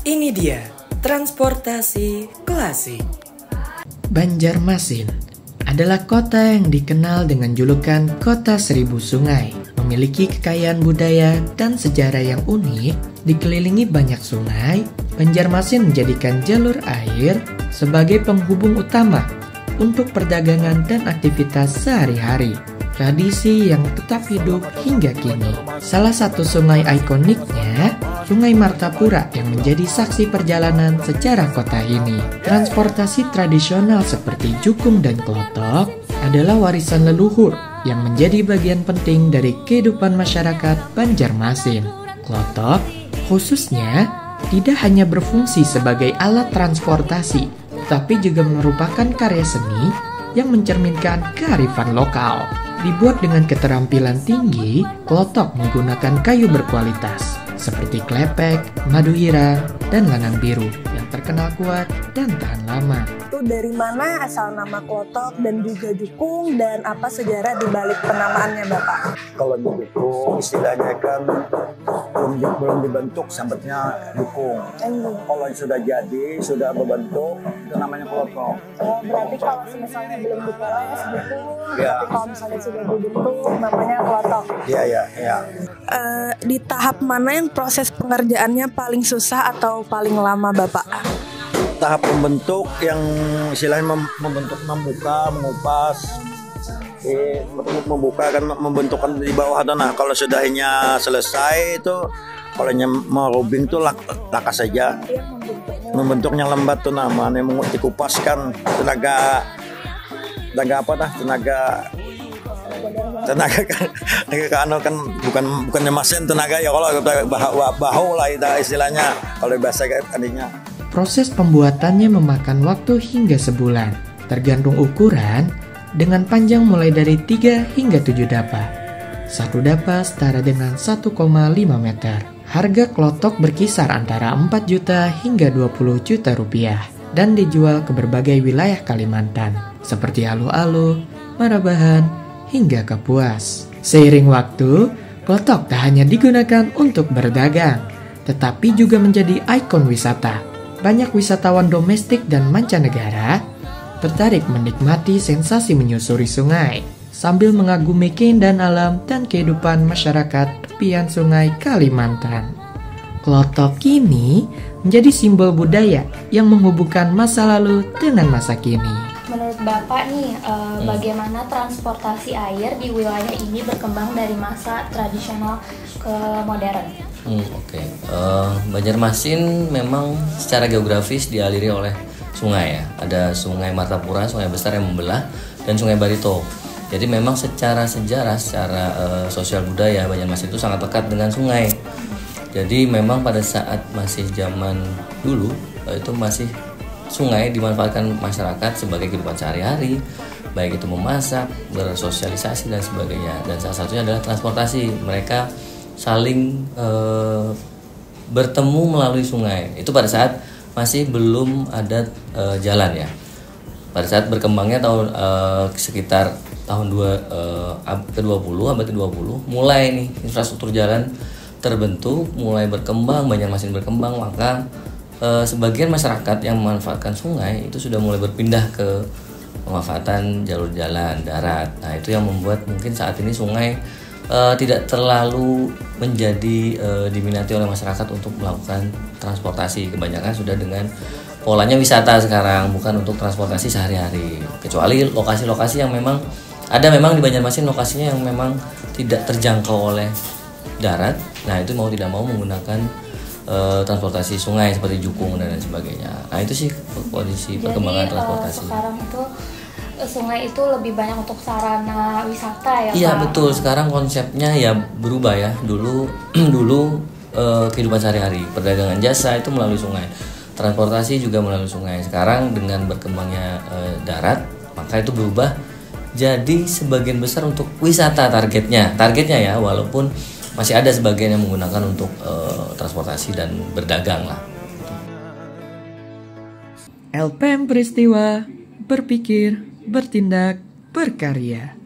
Ini dia transportasi klasik. Banjarmasin adalah kota yang dikenal dengan julukan Kota Seribu Sungai. Memiliki kekayaan budaya dan sejarah yang unik, dikelilingi banyak sungai, Banjarmasin menjadikan jalur air sebagai penghubung utama untuk perdagangan dan aktivitas sehari-hari. Tradisi yang tetap hidup hingga kini. Salah satu sungai ikoniknya, Sungai Martapura yang menjadi saksi perjalanan sejarah kota ini. Transportasi tradisional seperti jukung dan klotok adalah warisan leluhur yang menjadi bagian penting dari kehidupan masyarakat Banjarmasin. Klotok khususnya tidak hanya berfungsi sebagai alat transportasi, tapi juga merupakan karya seni yang mencerminkan kearifan lokal. Dibuat dengan keterampilan tinggi, klotok menggunakan kayu berkualitas seperti klepek, madu hirang, dan lanang biru yang terkenal kuat dan tahan lama. Itu dari mana asal nama klotok dan juga jukung, dan apa sejarah di balik penamaannya Bapak? Kalau jukung istilahnya kan belum dibentuk sambetnya jukung. Kalau sudah jadi, sudah berbentuk, itu namanya klotok. Oh, berarti kalau misalnya belum diproses jukung, Ya. tapi kalau misalnya sudah dibentuk namanya klotok. Iya. Di tahap mana yang proses pengerjaannya paling susah atau paling lama Bapak? Tahap membentuk yang istilahnya membentuk, membuka, mengupas, membuka kan, membentukkan di bawah tanah. Kalau sudahnya selesai itu, kalau mau rubbing itu laka saja. Membentuknya lembat tuh namanya, dikupaskan tenaga kan bukannya mesin tenaga ya, kalau bahu lah istilahnya kalau bahasa tadinya. Proses pembuatannya memakan waktu hingga sebulan, tergantung ukuran, dengan panjang mulai dari 3 hingga 7 dapa. Satu dapa setara dengan 1,5 meter. Harga klotok berkisar antara 4 juta hingga 20 juta rupiah dan dijual ke berbagai wilayah Kalimantan seperti Alu-Alu, Marabahan, hingga Kapuas. Seiring waktu, klotok tak hanya digunakan untuk berdagang, tetapi juga menjadi ikon wisata. Banyak wisatawan domestik dan mancanegara tertarik menikmati sensasi menyusuri sungai sambil mengagumi keindahan alam dan kehidupan masyarakat tepian sungai Kalimantan. Klotok kini menjadi simbol budaya yang menghubungkan masa lalu dengan masa kini. Menurut Bapak nih, bagaimana transportasi air di wilayah ini berkembang dari masa tradisional ke modern? Banjarmasin memang secara geografis dialiri oleh sungai ya. Ada Sungai Martapura, sungai besar yang membelah, dan Sungai Barito. Jadi memang secara sejarah, secara sosial budaya, Banjarmasin itu sangat dekat dengan sungai. Jadi memang pada saat masih zaman dulu, itu masih sungai dimanfaatkan masyarakat sebagai kehidupan sehari-hari, baik itu memasak, bersosialisasi dan sebagainya. Dan salah satunya adalah transportasi. Mereka saling bertemu melalui sungai. Itu pada saat masih belum ada jalan ya. Pada saat berkembangnya tahun sekitar tahun ke-20, abad ke-20, mulai nih infrastruktur jalan terbentuk, mulai berkembang, Banjarmasin berkembang, maka sebagian masyarakat yang memanfaatkan sungai itu sudah mulai berpindah ke pemanfaatan jalur jalan darat. Nah, itu yang membuat mungkin saat ini sungai tidak terlalu menjadi diminati oleh masyarakat untuk melakukan transportasi. Kebanyakan sudah dengan polanya wisata sekarang, bukan untuk transportasi sehari-hari. Kecuali lokasi-lokasi yang memang ada, memang di Banjarmasin lokasinya yang memang tidak terjangkau oleh darat. Nah, itu mau tidak mau menggunakan transportasi sungai seperti jukung dan lain sebagainya. Nah, itu sih kondisi perkembangan transportasi. Sekarang itu sungai itu lebih banyak untuk sarana wisata ya, Iya, Pak? betul. Sekarang konsepnya ya berubah ya. Dulu kehidupan sehari-hari, perdagangan jasa itu melalui sungai. Transportasi juga melalui sungai. Sekarang dengan berkembangnya darat, maka itu berubah jadi sebagian besar untuk wisata targetnya ya, walaupun masih ada sebagian yang menggunakan untuk transportasi dan berdagang lah. LPM Peristiwa, berpikir, bertindak, berkarya.